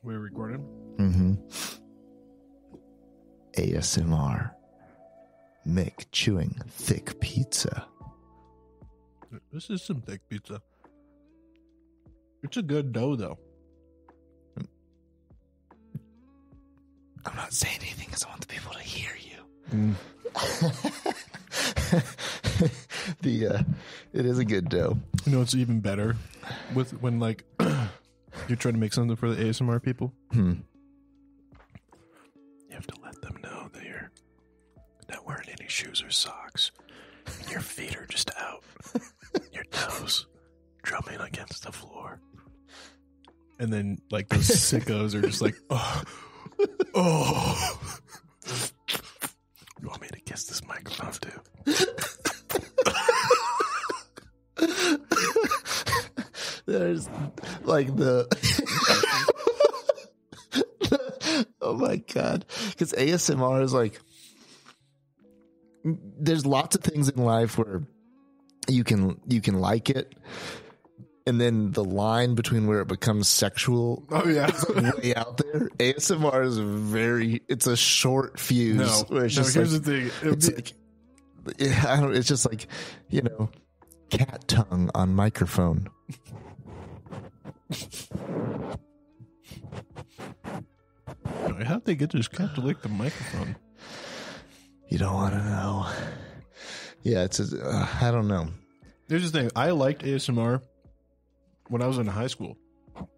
We're recording? Mm-hmm. ASMR. Mick chewing thick pizza. This is some thick pizza. It's a good dough, though. I'm not saying anything because I want the people to hear you. It is a good dough. You know, it's even better when like you're trying to make something for the ASMR people. You have to let them know that you're not wearing any shoes or socks, and your feet are just out, your toes drumming against the floor, and then like those sickos are just like, oh. You want me to kiss this microphone too? There's like oh my God. Because ASMR is like, there's lots of things in life where you can like it. And then the line between where it becomes sexual is like way out there. ASMR is it's a here's the thing. It's just like, cat tongue on microphone. How'd they get this cat to lick the microphone? You don't want to know. Yeah, I don't know. Here's the thing. I liked ASMR when I was in high school.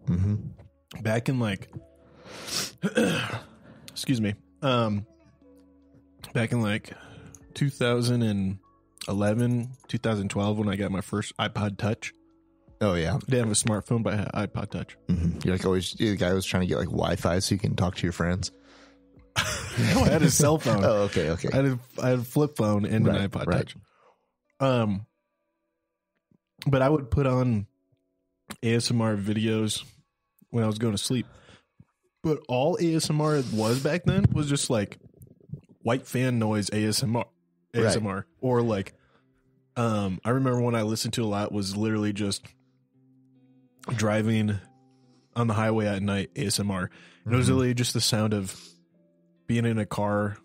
Mm-hmm. Back in excuse me. Back in 2011, 2012, when I got my first iPod Touch. Oh yeah, I didn't have a smartphone, but I had iPod Touch. Mm-hmm. You're the guy who was trying to get Wi-Fi so you can talk to your friends. No, I had a cell phone. Oh, okay. I had a flip phone and an iPod Touch. But I would put on ASMR videos when I was going to sleep. But all ASMR was back then was just like white fan noise ASMR. Right. Or I remember one I listened to a lot was literally just driving on the highway at night ASMR. And it was literally just the sound of being in a car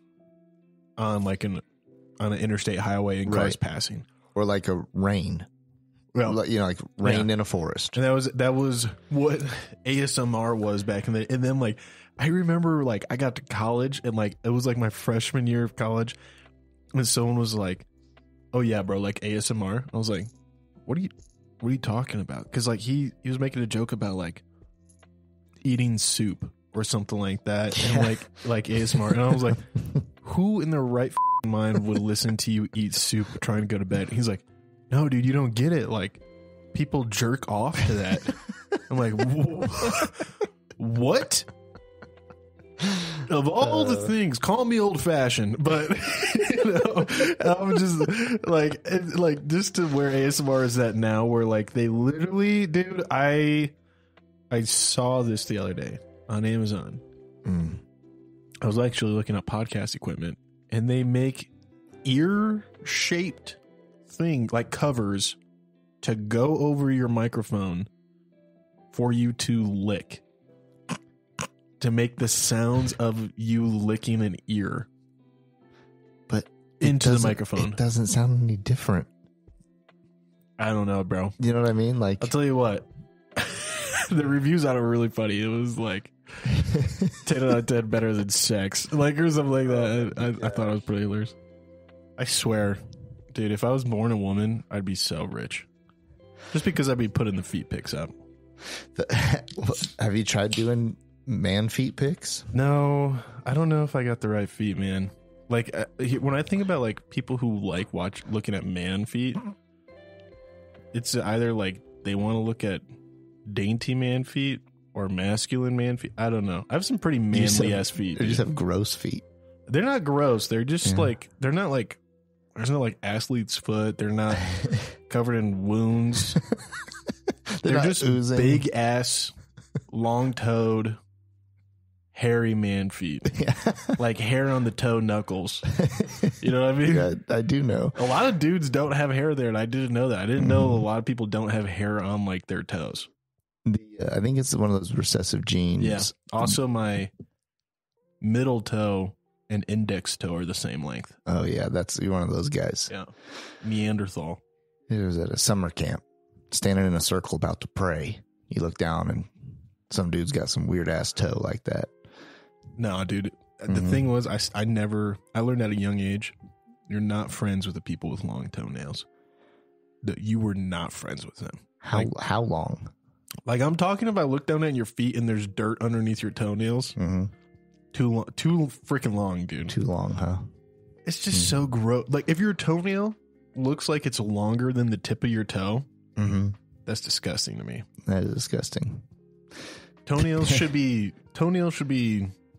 on an interstate highway and cars passing. Or like a rain. Well, like rain in a forest. And that was what ASMR was back in the day. And then I remember I got to college and it was my freshman year of college and someone was like, "Oh yeah, bro, ASMR." I was like, What are you talking about? Cuz he was making a joke about eating soup or something like that and like ASMR. And I was like, who in their right mind would listen to you eat soup trying to go to bed? And he's like, "No, dude, you don't get it. People jerk off to that." I'm like, what? Of all the things, call me old fashioned, but I'm just just to where ASMR is at now, where they literally, dude, I saw this the other day on Amazon. I was actually looking at podcast equipment, and they make ear-shaped thing covers to go over your microphone for you to lick, to make the sounds of you licking an ear, but into the microphone. It doesn't sound any different. I don't know, bro. You know what I mean? I'll tell you what. The reviews on it were really funny. It was 10 out of 10 better than sex, or something like that. I thought it was pretty hilarious. I swear, dude, if I was born a woman, I'd be so rich. Just because I'd be putting the feet pics up. Have you tried doing man feet pics? No, I don't know if I got the right feet, man. When I think about people who looking at man feet, it's either they want to look at dainty man feet or masculine man feet. I don't know. I have some pretty manly ass feet. They just have gross feet. They're not gross. They're just they're not there's no athlete's foot. They're not covered in wounds. They're just oozing. Big ass, long toed, hairy man feet. Yeah. Hair on the toe knuckles. You know what I mean? Yeah, I do know. A lot of dudes don't have hair there, and I didn't know that. I didn't know a lot of people don't have hair on their toes. I think it's one of those recessive genes. Yeah. Also, my middle toe and index toe are the same length. Oh yeah, you're one of those guys. Yeah. Neanderthal. It was at a summer camp, standing in a circle about to pray. You look down and some dude's got some weird ass toe like that. No, dude. The thing was, I learned at a young age, you're not friends with the people with long toenails. You were not friends with them. How long? Like, I'm talking about, look down at your feet and there's dirt underneath your toenails. Mm-hmm. Too freaking long, dude. Too long, huh? It's just so gross. Like, if your toenail looks like it's longer than the tip of your toe, that's disgusting to me. That is disgusting. Toenails should be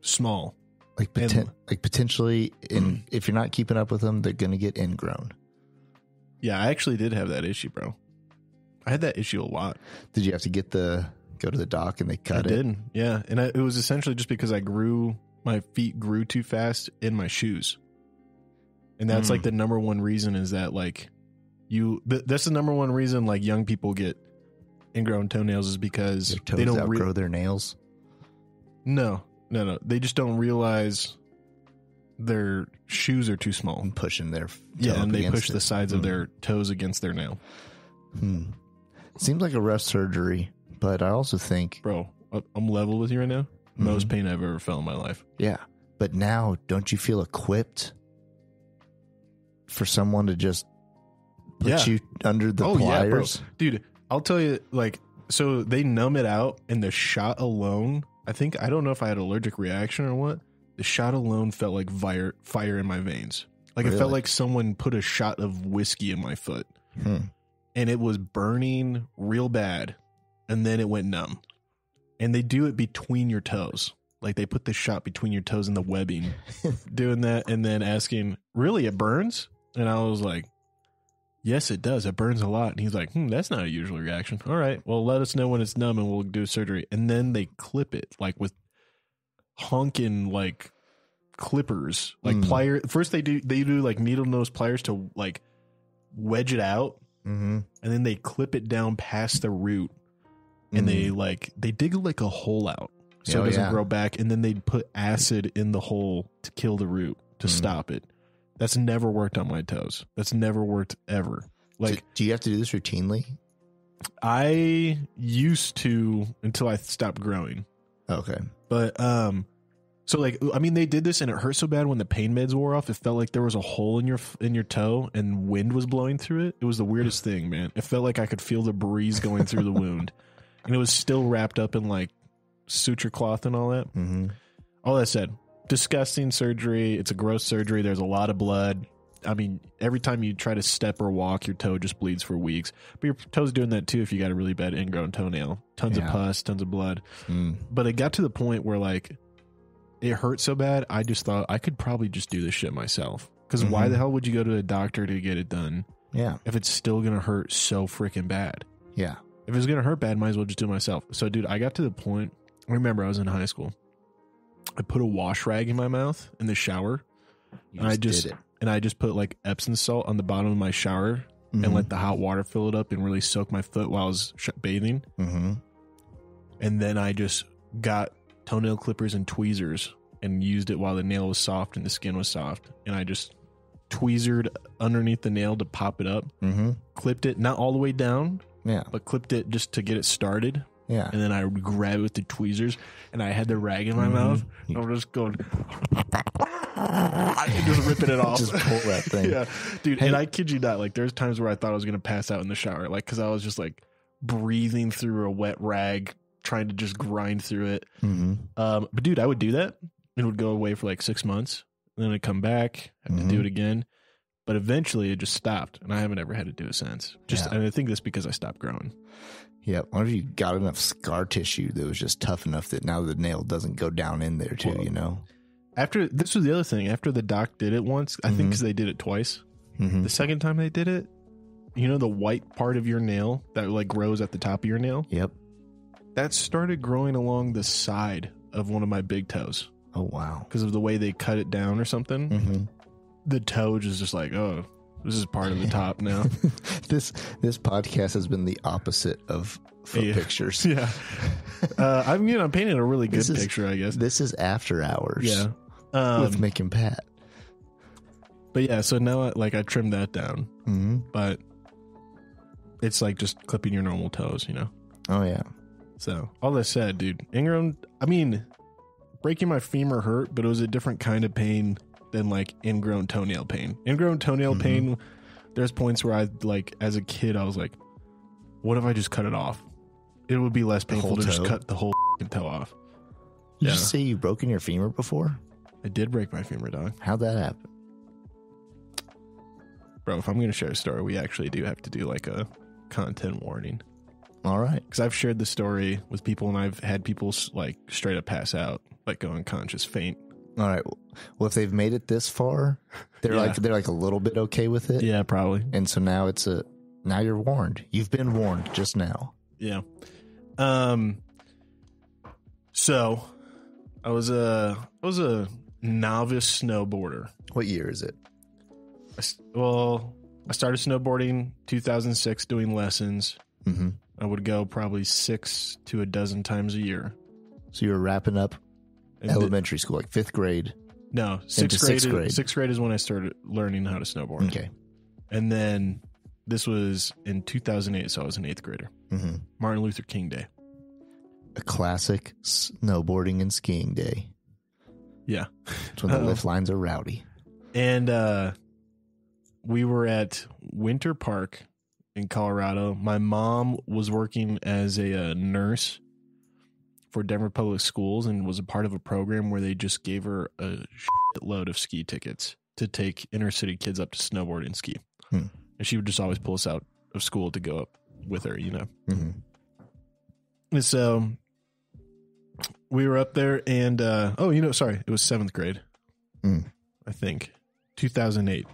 small. Like potentially, if you're not keeping up with them, they're going to get ingrown. Yeah, I actually did have that issue, bro. I had that issue a lot. Did you have to go to the doc and they cut it? I did, yeah. And it was essentially just because my feet grew too fast in my shoes. And that's like the number one reason is that like that's the number one reason like young people get ingrown toenails is because they don't outgrow their nails. No. They just don't realize their shoes are too small. And pushing their and they push the sides of their toes against their nail. Seems like a rough surgery, but I also think, bro, I'm level with you right now. Most pain I've ever felt in my life. Yeah, but now don't you feel equipped for someone to just put you under the pliers? Yeah, dude, I'll tell you, like, so they numb it out, and the shot alone, I don't know if I had an allergic reaction or what. The shot alone felt like fire in my veins. Like, It felt like someone put a shot of whiskey in my foot. And it was burning real bad. And then it went numb. And they do it between your toes. Like, they put the shot between your toes and the webbing. Doing that and then asking, really, it burns? And I was like, yes, it does. It burns a lot. And he's like, that's not a usual reaction. All right, well, let us know when it's numb and we'll do surgery. And then they clip it, like, with honking, like, clippers. Like, pliers. First, they do like, needle nose pliers to, like, wedge it out. And then they clip it down past the root. And they dig, like, a hole out. So it doesn't grow back. And then they put acid in the hole to kill the root, to stop it. That's never worked on my toes. That's never worked ever. Like, do you have to do this routinely? I used to until I stopped growing. Okay. But, so like, I mean, they did this and it hurt so bad when the pain meds wore off. It felt like there was a hole in your toe and wind was blowing through it. It was the weirdest thing, man. It felt like I could feel the breeze going through the wound. And it was still wrapped up in like suture cloth and all that. All that said, disgusting surgery. It's a gross surgery. There's a lot of blood. I mean, every time you try to step or walk, your toe just bleeds for weeks. But your toe's doing that too if you got a really bad ingrown toenail. Tons of pus, tons of blood. But it got to the point where like it hurt so bad, I just thought I could probably just do this shit myself. Because why the hell would you go to a doctor to get it done? Yeah. If it's still going to hurt so freaking bad. Yeah. If it's going to hurt bad, might as well just do it myself. So, dude, I got to the point, I remember I was in high school. I put a wash rag in my mouth in the shower. I just put like Epsom salt on the bottom of my shower and let the hot water fill it up and really soak my foot while I was bathing. And then I just got toenail clippers and tweezers and used it while the nail was soft and the skin was soft. And I just tweezered underneath the nail to pop it up. Clipped it, not all the way down, but clipped it just to get it started. Yeah. And then I would grab it with the tweezers and I had the rag in my mouth. And I'm just going, just ripping it off. Just pull that thing. Yeah. Dude, and I kid you not, like there's times where I thought I was going to pass out in the shower. Like, cause I was just like breathing through a wet rag, trying to just grind through it. But dude, I would do that. It would go away for like 6 months. And then I'd come back, have to do it again. But eventually it just stopped. And I haven't ever had to do it since. And I think that's because I stopped growing. Yeah, I wonder if you got enough scar tissue that was just tough enough that now the nail doesn't go down in there too, you know? This was the other thing. After the doc did it once, I think because they did it twice. The second time they did it, you know the white part of your nail that like grows at the top of your nail? Yep. That started growing along the side of one of my big toes. Oh, wow. Because of the way they cut it down or something. The toe is just like, oh, This is part of the top now. This podcast has been the opposite of foot pictures. Yeah. I'm painting a really good picture, I guess. This is After Hours. Yeah. With Mick and Pat. But yeah, so now I trimmed that down. Mm-hmm. But it's like just clipping your normal toes, you know? Oh, yeah. So all that said, dude, Ingrown, I mean, breaking my femur hurt, but it was a different kind of pain than like ingrown toenail pain. Ingrown toenail pain, there's points where I as a kid, I was like, what if I just cut it off? It would be less painful to just cut the whole toe off. Did you say you've broken your femur before? I did break my femur, dog. How'd that happen? Bro, if I'm going to share a story, we actually do have to do like a content warning. All right. Because I've shared the story with people and I've had people like straight up pass out, like go unconscious, faint. All right. Well, if they've made it this far, they're like a little bit okay with it. Yeah, probably. And so now now you're warned. You've been warned just now. Yeah. So I was a novice snowboarder. What year is it? I started snowboarding 2006, doing lessons. Mm-hmm. I would go probably 6 to a dozen times a year. So you were wrapping up elementary school, like 5th grade. No, sixth grade. Sixth grade is when I started learning how to snowboard. Okay. And then this was in 2008, so I was an 8th grader. Mm-hmm. Martin Luther King Day. A classic snowboarding and skiing day. Yeah. It's when the lift lines are rowdy. And we were at Winter Park in Colorado. My mom was working as a nurse for Denver Public Schools and was a part of a program where they just gave her a load of ski tickets to take inner city kids up to snowboard and ski. And she would just always pull us out of school to go up with her, you know. Mm-hmm. And so we were up there and, it was 7th grade, I think. 2008.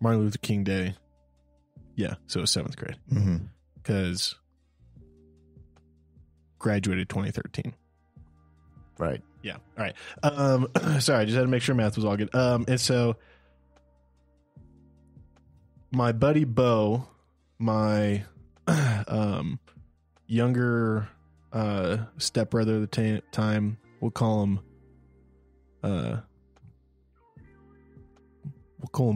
Martin Luther King Day. Yeah, so it was 7th grade. Because graduated 2013. Right. Yeah. All right. Sorry, I just had to make sure math was all good. And so my buddy Bo, my younger stepbrother at the time, we'll call him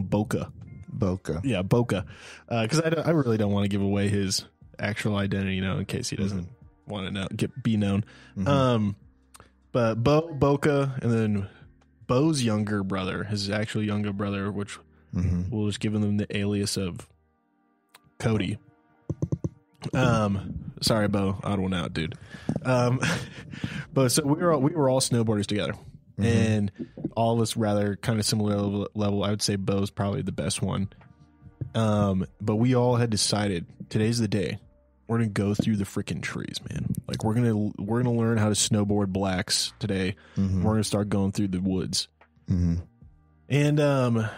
Boca. Boca. Yeah, Boca. Because I really don't want to give away his actual identity, in case he doesn't want to be known. But Boca, and then Bo's younger brother, his actual younger brother, which we'll just give him the alias of Cody. Sorry, Bo, odd one out, dude. But so we were all snowboarders together, and all of us rather kind of similar level. I would say Bo's probably the best one. But we all had decided today's the day. We're gonna go through the freaking trees, man. Like we're gonna learn how to snowboard blacks today. We're gonna start going through the woods. And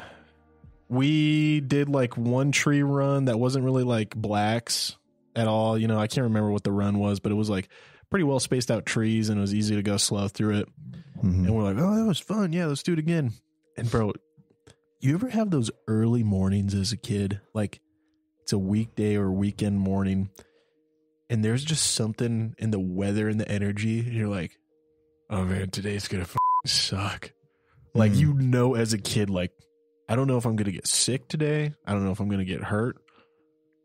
we did like one tree run that wasn't really like blacks at all. I can't remember what the run was, but it was like pretty well spaced out trees, and it was easy to go slow through it. And we're like, oh, that was fun. Yeah, let's do it again. And bro, you ever have those early mornings as a kid? Like it's a weekday or weekend morning, and there's just something in the weather and the energy, and you're like, oh man, today's gonna suck. Like, as a kid, like, I don't know if I'm gonna get sick today. I don't know if I'm gonna get hurt.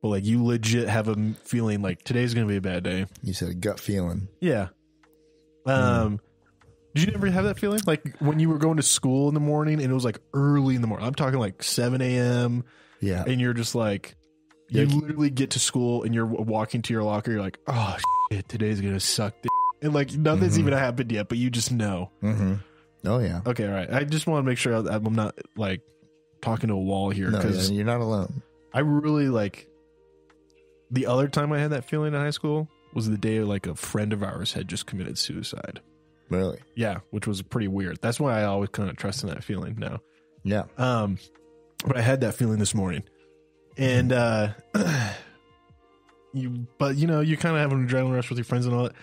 But like, you legit have a feeling like today's gonna be a bad day. You said a gut feeling. Yeah. Did you ever have that feeling? Like when you were going to school in the morning and it was like early in the morning. I'm talking like 7 a.m. Yeah. And you're just like, you literally get to school and you're walking to your locker. You're like, oh shit, today's gonna suck. And like nothing's even happened yet, but you just know. Oh yeah. Okay, all right. I just want to make sure I'm not like talking to a wall here. No, you're not alone. I really like. The other time I had that feeling in high school was the day like a friend of ours had just committed suicide. Really? Yeah, which was pretty weird. That's why I always kind of trust in that feeling now. Yeah. But I had that feeling this morning. And you kind of have an adrenaline rush with your friends and all that.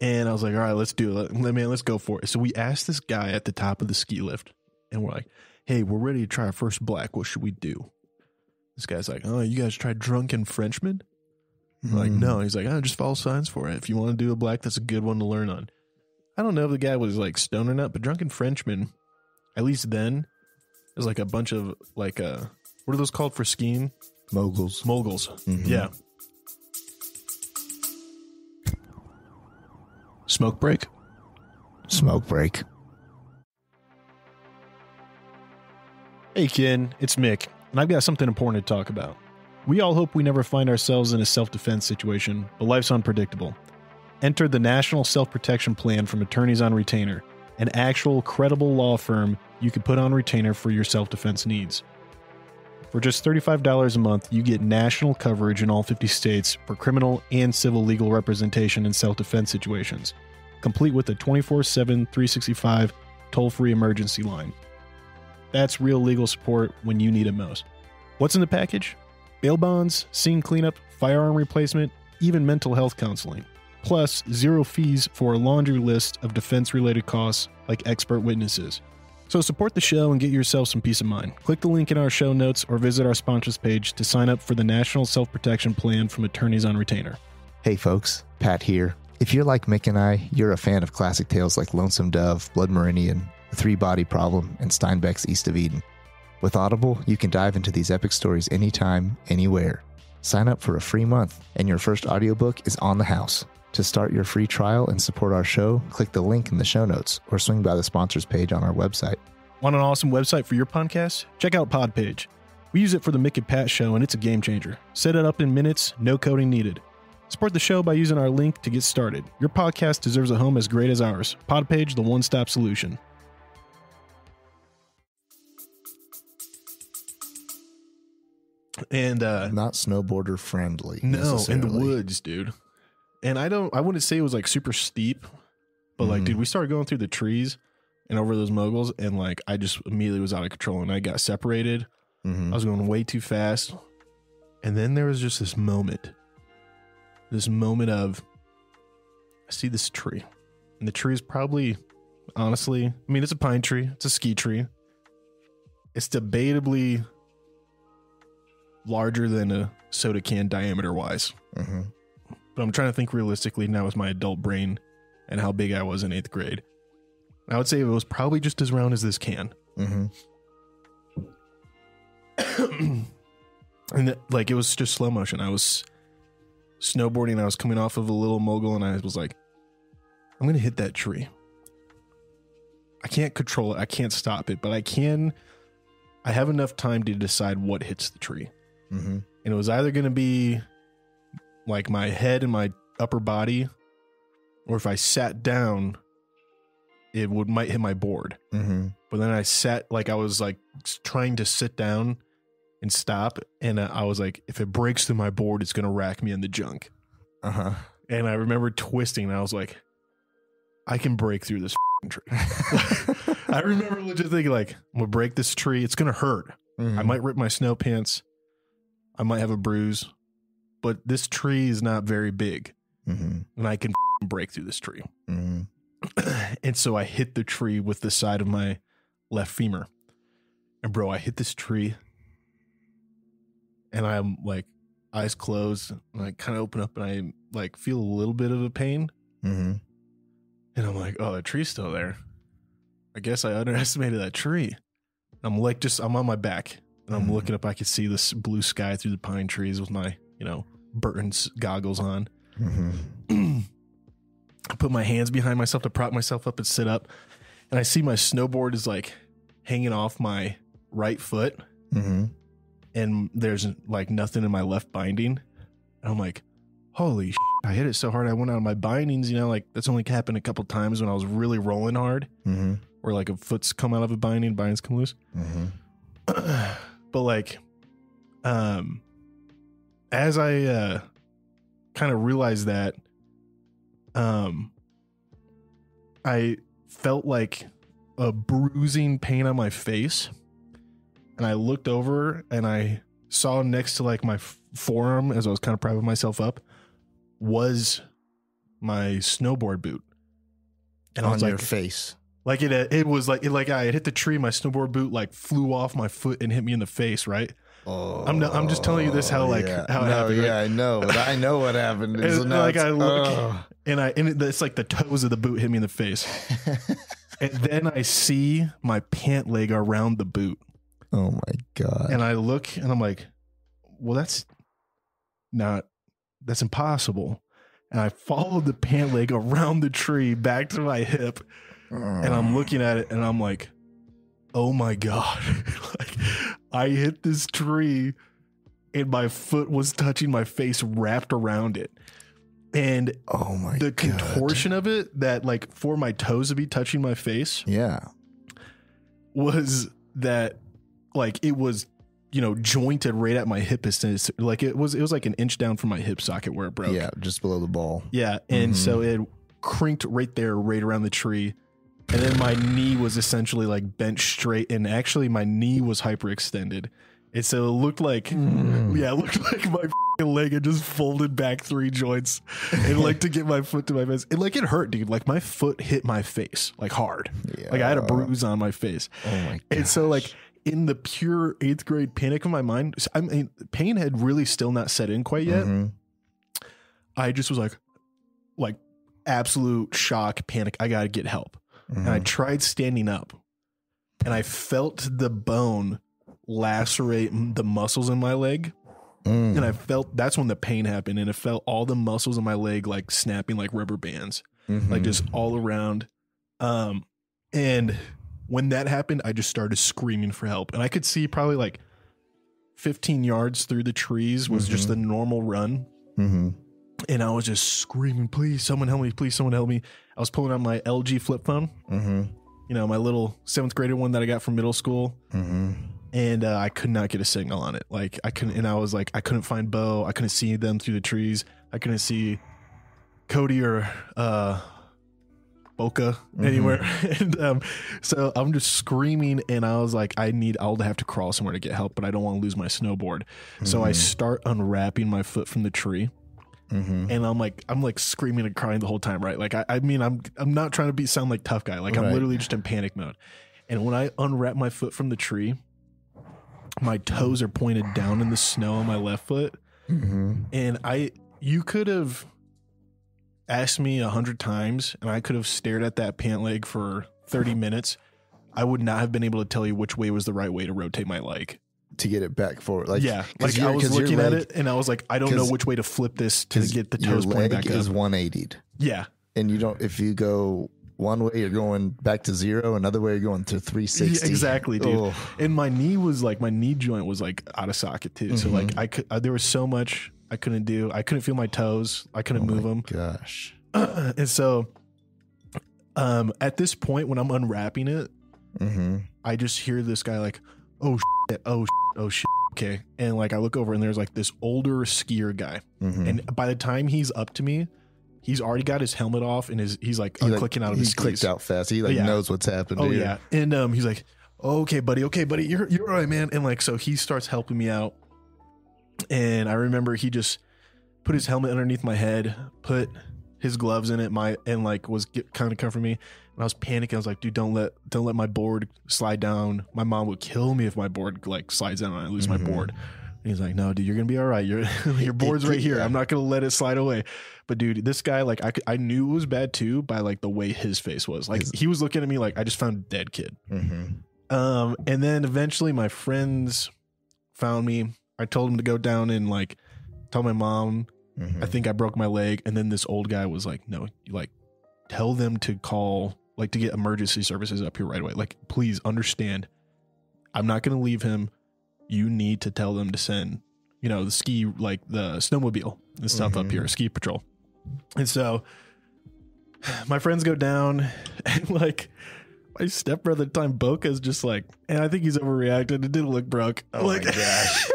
And I was like, all right, let's do it. Let's go for it. So we asked this guy at the top of the ski lift, and we're like, hey, we're ready to try our first black. What should we do? This guy's like, oh, you guys tried Drunken Frenchman? I'm like, no. He's like, oh, just follow signs for it. If you want to do a black, that's a good one to learn on. I don't know if the guy was like stoned or not, but Drunken Frenchman, at least then, is like a bunch of like, what are those called for skiing? Moguls. Mm-hmm. Yeah. Smoke break. Hey, Ken, it's Mick, and I've got something important to talk about. We all hope we never find ourselves in a self-defense situation, but life's unpredictable. Enter the National Self-Protection Plan from Attorneys on Retainer, an actual credible law firm you can put on retainer for your self-defense needs. For just $35 a month, you get national coverage in all 50 states for criminal and civil legal representation in self-defense situations, complete with a 24/7, 365 toll-free emergency line. That's real legal support when you need it most. What's in the package? Bail bonds, scene cleanup, firearm replacement, even mental health counseling. Plus, 0 fees for a laundry list of defense-related costs like expert witnesses. So support the show and get yourself some peace of mind. Click the link in our show notes or visit our sponsors page to sign up for the National Self-Protection Plan from Attorneys on Retainer. Hey folks, Pat here. If you're like Mick and I, you're a fan of classic tales like Lonesome Dove, Blood Meridian, The Three-Body Problem, and Steinbeck's East of Eden. With Audible, you can dive into these epic stories anytime, anywhere. Sign up for a free month, and your first audiobook is on the house. To start your free trial and support our show, click the link in the show notes or swing by the sponsors page on our website. Want an awesome website for your podcast? Check out Podpage. We use it for the Mick Pat show, and it's a game changer. Set it up in minutes, no coding needed. Support the show by using our link to get started. Your podcast deserves a home as great as ours. Podpage, the one-stop solution. And not snowboarder friendly. No, in the woods, dude. And I wouldn't say it was like super steep, but like, dude, we started going through the trees and over those moguls, and like I just immediately was out of control and I got separated. I was going way too fast. And then there was just this moment of, I see this tree, and the tree is probably, honestly, I mean, it's a pine tree, it's a ski tree. It's debatably larger than a soda can diameter wise. But I'm trying to think realistically now with my adult brain and how big I was in 8th grade. I would say it was probably just as round as this can. And like, it was just slow motion. I was snowboarding. I was coming off of a little mogul, and I was like, I'm going to hit that tree. I can't control it. I can't stop it, but I have enough time to decide what hits the tree. And it was either going to be like my head and my upper body, or if I sat down, it might hit my board. But then I sat, like I was like trying to sit down and stop, and I was like, if it breaks through my board, it's going to rack me in the junk. And I remember twisting, and I was like, I can break through this tree. I remember legit thinking like, I'm going to break this tree. It's going to hurt. I might rip my snow pants. I might have a bruise, but this tree is not very big, and I can break through this tree. And so I hit the tree with the side of my left femur, and bro, I hit this tree, and I'm like, eyes closed, and I kind of open up, and I like feel a little bit of a pain, and I'm like, oh, the tree's still there. I guess I underestimated that tree. I'm like, I'm on my back. And I'm looking up, I could see this blue sky through the pine trees with my, Burton's goggles on. I put my hands behind myself to prop myself up and sit up. And I see my snowboard is like hanging off my right foot. And there's like nothing in my left binding. And I'm like, holy shit, I hit it so hard I went out of my bindings. Like that's only happened a couple times when I was really rolling hard. Where like a foot's come out of a binding, bindings come loose. But like, as I kind of realized that, I felt like a bruising pain on my face, and I looked over and I saw next to like my forearm, as I was kind of propping myself up, was my snowboard boot. And on I was your like, face. Like it was like I had hit the tree. My snowboard boot like flew off my foot and hit me in the face. Right. Oh, I'm just telling you this how how it happened. Yeah, right? I know, but I know what happened. And, like I look and it's like the toes of the boot hit me in the face. And then I see my pant leg around the boot. Oh my God. And I look and I'm like, well, that's impossible. And I followed the pant leg around the tree back to my hip. And I'm looking at it and I'm like, oh my God. Like I hit this tree and my foot was touching my face wrapped around it. And oh my the God. contortion of it, that like for my toes to be touching my face, was that like it was, you know, jointed right at my hip. Like it was like an inch down from my hip socket where it broke. Yeah, just below the ball. Yeah, and so it crinked right there, right around the tree. And then my knee was essentially like bent straight, and actually my knee was hyperextended. And so it looked like, it looked like my leg had just folded back 3 joints, and like to get my foot to my face. And like it hurt, dude. Like my foot hit my face like hard. Yeah. Like I had a bruise on my face. Oh my God. And so like in the pure 8th grade panic of my mind, I mean, pain had really still not set in quite yet. I just was like absolute shock, panic. I got to get help. And I tried standing up, and I felt the bone lacerate the muscles in my leg. And I felt, that's when the pain happened, and it felt all the muscles in my leg like snapping like rubber bands, like just all around. And when that happened, I just started screaming for help, and I could see probably like 15 yards through the trees was just the normal run. And I was just screaming, please, someone help me. Please, someone help me. I was pulling out my LG flip phone, you know, my little 7th grader one that I got from middle school. And I could not get a signal on it. Like I couldn't, and I was like, I couldn't find Bo. I couldn't see them through the trees. I couldn't see Cody or Boca anywhere. And so I'm just screaming, and I was like, I'll have to crawl somewhere to get help, but I don't want to lose my snowboard. So I start unwrapping my foot from the tree. And I'm like screaming and crying the whole time, right? Like I mean I'm not trying to sound like tough guy. Like I'm literally just in panic mode. And when I unwrap my foot from the tree, my toes are pointed down in the snow on my left foot. And you could have asked me 100 times, and I could have stared at that pant leg for 30 minutes. I would not have been able to tell you which way was the right way to rotate my leg. To get it back forward. Like, yeah, like I was looking at it and I was like, I don't know which way to flip this to get the toes pointed back up. Your leg is 180'd. Yeah. And you don't, if you go one way, you're going back to 0. Another way, you're going to 360. Yeah, exactly, dude. And my knee was like, my knee joint was like out of socket too. So like there was so much I couldn't do. I couldn't feel my toes. I couldn't move them. Gosh. And so at this point when I'm unwrapping it, I just hear this guy like, oh shit, oh shit, oh shit. Okay. And like I look over and there's like this older skier guy. And by the time he's up to me, he's already got his helmet off and he's like unclicking out of his skis. He clicked out fast. He like knows what's happened. Oh yeah. And he's like, okay, buddy, you're all right, man. And like so he starts helping me out. And I remember he just put his helmet underneath my head, put his gloves in it, and like was kind of covering me. And I was panicking. I was like, dude, don't let my board slide down. My mom would kill me if my board like slides down and I lose my board. And he's like, no, dude, you're gonna be all right. Your board's right here. I'm not gonna let it slide away. But dude, this guy, like I knew it was bad too by like the way his face was. Like he was looking at me like I just found a dead kid. And then eventually my friends found me. I told them to go down and like tell my mom. I think I broke my leg. And then this old guy was like, no, like tell them to call, like to get emergency services up here right away. Like, please understand, I'm not going to leave him. You need to tell them to send, the snowmobile and stuff up here, ski patrol. And so my friends go down and like my stepbrother at the time, Boca's just like, and I think he's overreacted. It didn't look broke. Oh my gosh.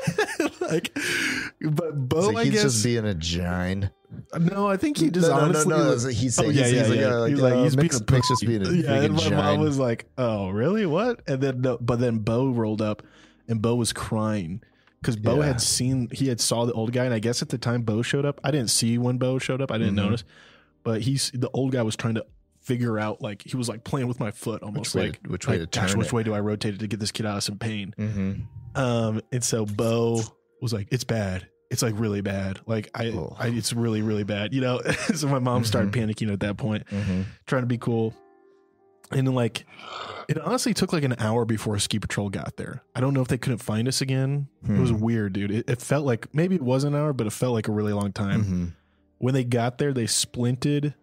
But Bo, so I guess just being a giant. No, I think he just honestly. No. He said, he's just being a and my mom was like, "Oh, really? What?" And then, but then Bo rolled up, and Bo was crying because Bo had saw the old guy, and I guess at the time Bo showed up. I didn't see when Bo showed up. I didn't notice, but the old guy was trying to figure out, like, he was like playing with my foot almost, which way to turn gosh, which it. way do I rotate it to get this kid out of some pain? Mm-hmm. And so Bo was like, it's bad. It's like really bad. Like it's really, really bad, you know? So my mom started panicking at that point, trying to be cool. And then, like, it honestly took like an hour before Ski Patrol got there. I don't know if they couldn't find us again. It was weird, dude. It felt like, maybe it was an hour, but it felt like a really long time. When they got there, they splinted,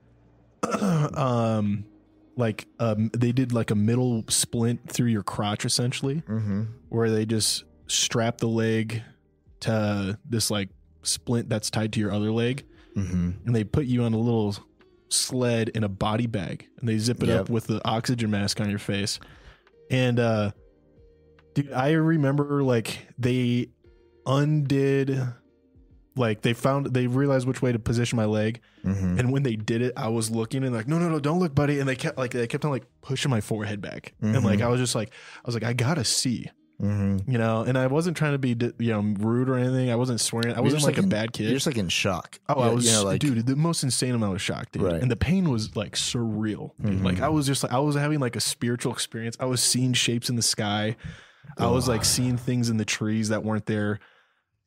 they did like a middle splint through your crotch, essentially, where they just strapped the leg to this like splint that's tied to your other leg, and they put you on a little sled in a body bag, and they zip it up with the oxygen mask on your face. And dude, I remember, like, they undid, like, they realized which way to position my leg, and when they did it, I was looking and like, no, don't look, buddy. And they kept on like pushing my forehead back, and like I was like, I gotta see. You know, and I wasn't trying to be, rude or anything. I wasn't swearing. I wasn't like a bad kid. You're just like in shock. Oh, I was, dude, the most insane amount of shock, dude. Right. And the pain was like surreal, dude. Like I was having like a spiritual experience. I was seeing shapes in the sky. I was like seeing things in the trees that weren't there.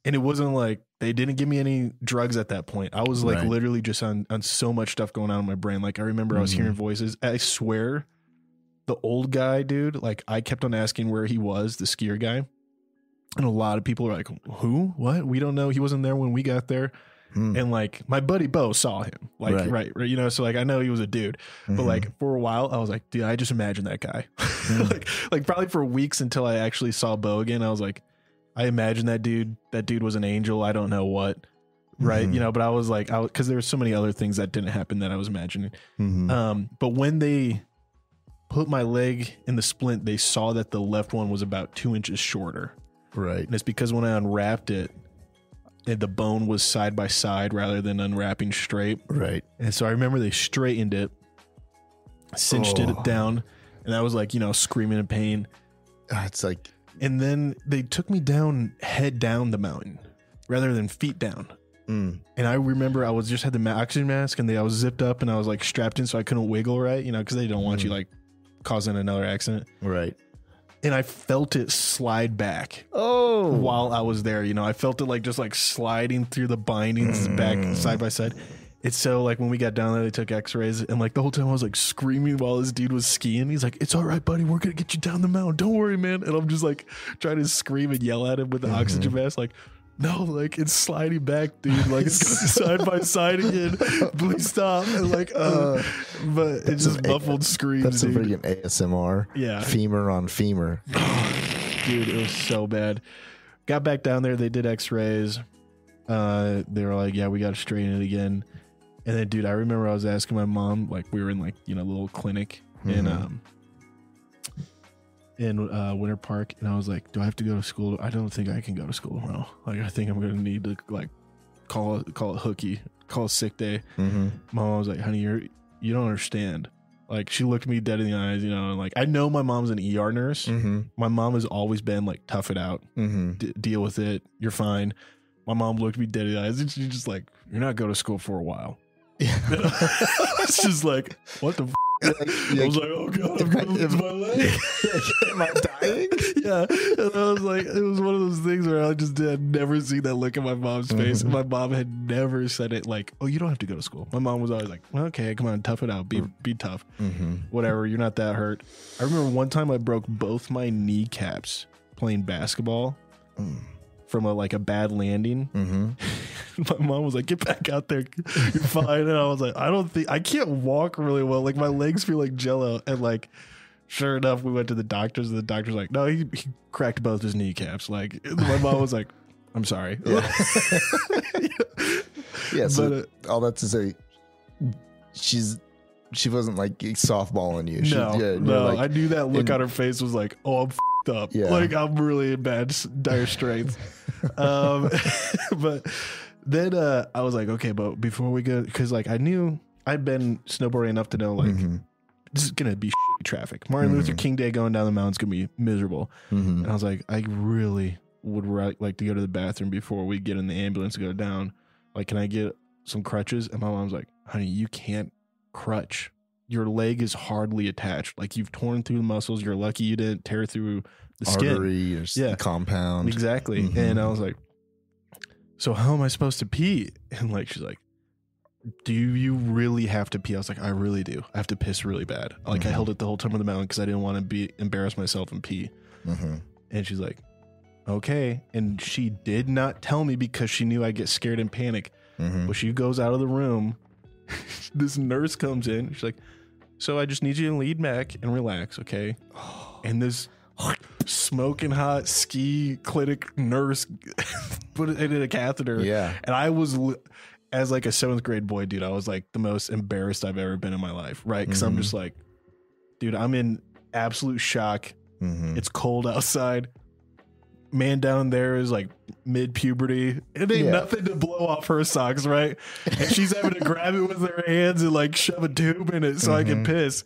And it wasn't like, they didn't give me any drugs at that point. I was like literally just on so much stuff going on in my brain. Like I remember I was hearing voices. I swear, the old guy, dude, like I kept on asking where he was, the skier guy. And a lot of people were like, who? What? We don't know. He wasn't there when we got there. And like my buddy Bo saw him. Like, right. You know, so like I know he was a dude. But like for a while, I was like, dude, I just imagined that guy. like probably for weeks until I actually saw Bo again. I was like, I imagined that dude was an angel. I don't know what. Right. You know, but I was like, because there were so many other things that didn't happen that I was imagining. But when they put my leg in the splint, they saw that the left one was about 2 inches shorter. Right. And it's because when I unwrapped it, the bone was side by side rather than unwrapping straight. Right. And so I remember they straightened it, cinched it down, and I was like, screaming in pain. It's like, and then they took me down, head down the mountain rather than feet down. And I remember I was just had the oxygen mask, and I was zipped up, and I was like strapped in so I couldn't wiggle, right? Because they don't want you like causing another accident. Right. And I felt it slide back. Oh. While I was there, I felt it like just like sliding through the bindings back side by side. It's so like when we got down there, they took x-rays, and like the whole time I was like screaming while this dude was skiing. He's like, it's all right, buddy. We're going to get you down the mountain. Don't worry, man. And I'm just like trying to scream and yell at him with the oxygen mask. Like, no, like it's sliding back, dude. Like it's going side by side again. Please stop. And like, but it's just muffled screams. That's a freaking ASMR. Yeah, femur on femur. Dude, it was so bad. Got back down there. They did X-rays. They were like, "Yeah, we got to straighten it again." And then, dude, I remember I was asking my mom. Like, we were in like a little clinic in Winter Park, and I was like, do I have to go to school? I don't think I can go to school tomorrow. Like, I think I'm gonna need to like call it hooky, call a sick day. Mom was like, honey, you don't understand. Like, she looked me dead in the eyes, and like, I know my mom's an ER nurse. My mom has always been like, tough it out, deal with it, you're fine. My mom looked me dead in the eyes, and she's just like, you're not going to school for a while. It's just like, what the I was like, oh god, I'm going to lose my leg. Am I dying? Yeah. And I was like, it was one of those things where I just had never seen that look in my mom's face. And my mom had never said it like, oh, you don't have to go to school. My mom was always like, well, okay, come on, tough it out, be tough. Whatever, you're not that hurt. I remember one time I broke both my kneecaps playing basketball from a bad landing. My mom was like, get back out there, you're fine. And I was like, I can't walk really well, like my legs feel like jello. And like, sure enough, we went to the doctors, and the doctor's like, no, he cracked both his kneecaps. Like, my mom was like, I'm sorry. Yeah. So but, all that to say, she wasn't like softballing you. No, like, I knew that look on her face was like, oh, I'm f***ed up. Yeah. Like, I'm really in dire straits. But then I was like, okay, but before we go, because like I knew I'd been snowboarding enough to know like this is gonna be traffic. Martin Luther King Day going down the mountain's gonna be miserable. And I was like, I really would like to go to the bathroom before we get in the ambulance to go down. Like, can I get some crutches? And my mom's like, honey, you can't crutch your leg is hardly attached. Like you've torn through the muscles. You're lucky you didn't tear through the artery skin. or compound. Exactly. Mm-hmm. And I was like, so how am I supposed to pee? And like, she's like, do you really have to pee? I was like, I really do. I have to piss really bad. Like I held it the whole time of the mountain because I didn't want to embarrass myself and pee. And she's like, okay. And she did not tell me because she knew I'd get scared and panic. But she goes out of the room. This nurse comes in. She's like, so I just need you to lean back and relax, okay? And this smoking hot ski clinic nurse put it in a catheter. Yeah. And I was, as like a 7th grade boy, dude, I was like the most embarrassed I've ever been in my life, right? Because I'm just like, dude, I'm in absolute shock. It's cold outside. Man down there is like mid-puberty. It ain't nothing to blow off her socks, right? And she's having to grab it with her hands and like shove a tube in it so I can piss.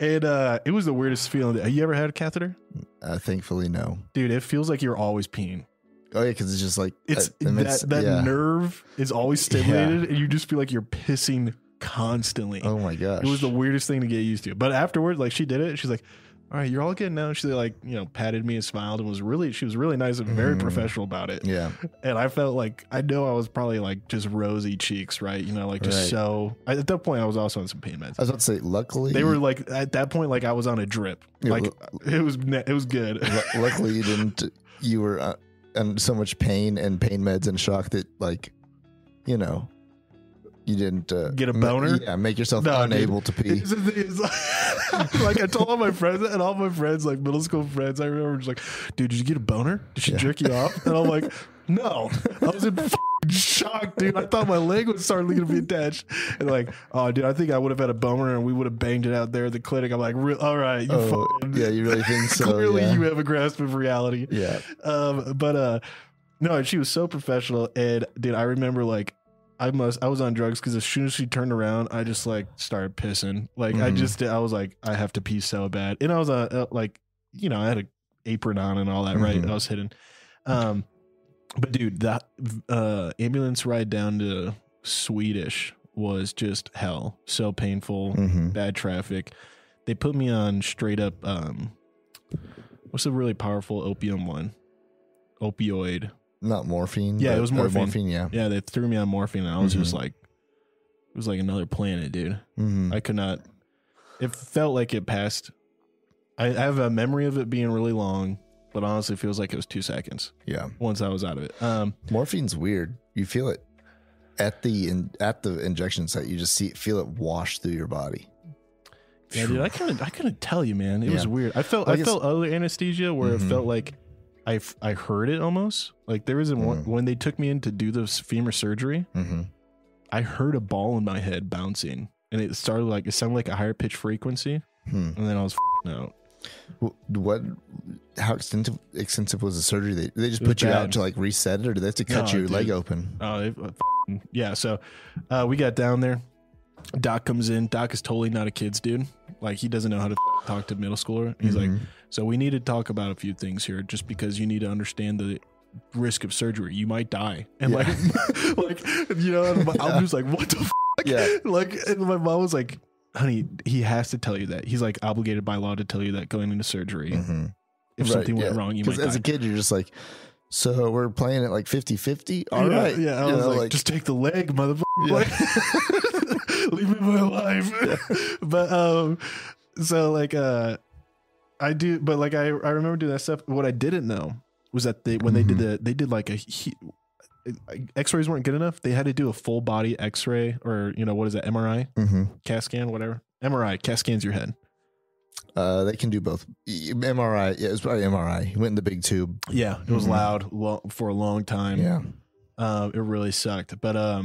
And it was the weirdest feeling. Have you ever had a catheter? Thankfully, no. Dude, it feels like you're always peeing. Oh yeah, because it's just like that nerve is always stimulated, and you just feel like you're pissing constantly. Oh my gosh, it was the weirdest thing to get used to. But afterwards, like she did it. She's like, all right, you're all good now. She like, patted me and smiled and she was really nice and very professional about it. Yeah. And I felt like, I know I was probably like just rosy cheeks, right? Like just so, at that point I was also on some pain meds. I was about to say, luckily. They were like, at that point, like I was on a drip. Like it was good. Luckily you were in so much pain and pain meds and shock that like, you didn't get a boner. Make yourself unable to pee. Like I told all my friends and all my friends, like middle school friends, I remember just like, dude, did you get a boner? Did she jerk you off? And I'm like, no. I was in shock, dude. I thought my leg was starting to be attached. And like, oh, dude, I think I would have had a boner and we would have banged it out there at the clinic. I'm like, all right, you really think so? Clearly, you have a grasp of reality. Yeah. But no, she was so professional, and dude, I remember like. I was on drugs because as soon as she turned around, I just like started pissing. Like I was like, I have to pee so bad. And I was like, I had an apron on and all that, right? I was hidden. But dude, that ambulance ride down to Swedish was just hell. So painful, bad traffic. They put me on straight up, what's a really powerful opium one? Opioid. Not morphine. Yeah, it was morphine. Morphine, yeah. Yeah, they threw me on morphine and I was just like, it was like another planet, dude. I could not, it felt like it passed. I have a memory of it being really long, but honestly it feels like it was 2 seconds. Yeah. Once I was out of it. Morphine's weird. You feel it at the injection site. You just feel it wash through your body. Yeah, dude, I couldn't tell you, man. It was weird. I felt other anesthesia where it felt like I heard it almost. Like there was one when they took me in to do the femur surgery. I heard a ball in my head bouncing, and it sounded like a higher pitch frequency, and then I was out. What? How extensive was the surgery? They just put you out to like reset it, or did they have to cut your leg open? Oh, yeah. So we got down there. Doc comes in. Doc is totally not a kid's dude. Like he doesn't know how to talk to middle schooler. He's like, so we need to talk about a few things here, just because you need to understand the risk of surgery. You might die, and I'm just like, what the fuck? Yeah. Like, and my mom was like, honey, he has to tell you that. He's like obligated by law to tell you that going into surgery. If something went wrong, you might die. As a kid, you're just like, so we're playing it like 50-50? All right. Yeah, I was like, just take the leg, motherfucker. Yeah. Like, leave me my life. Yeah. But, so like, I do, but like, I remember doing that stuff. What I didn't know was that when they did like x-rays weren't good enough. They had to do a full body x-ray, or, what is that? MRI, CAT scan, whatever. MRI, CAT scans your head. They can do both. MRI, yeah, it was probably MRI. He went in the big tube. Yeah, it was loud for a long time. Yeah, it really sucked. But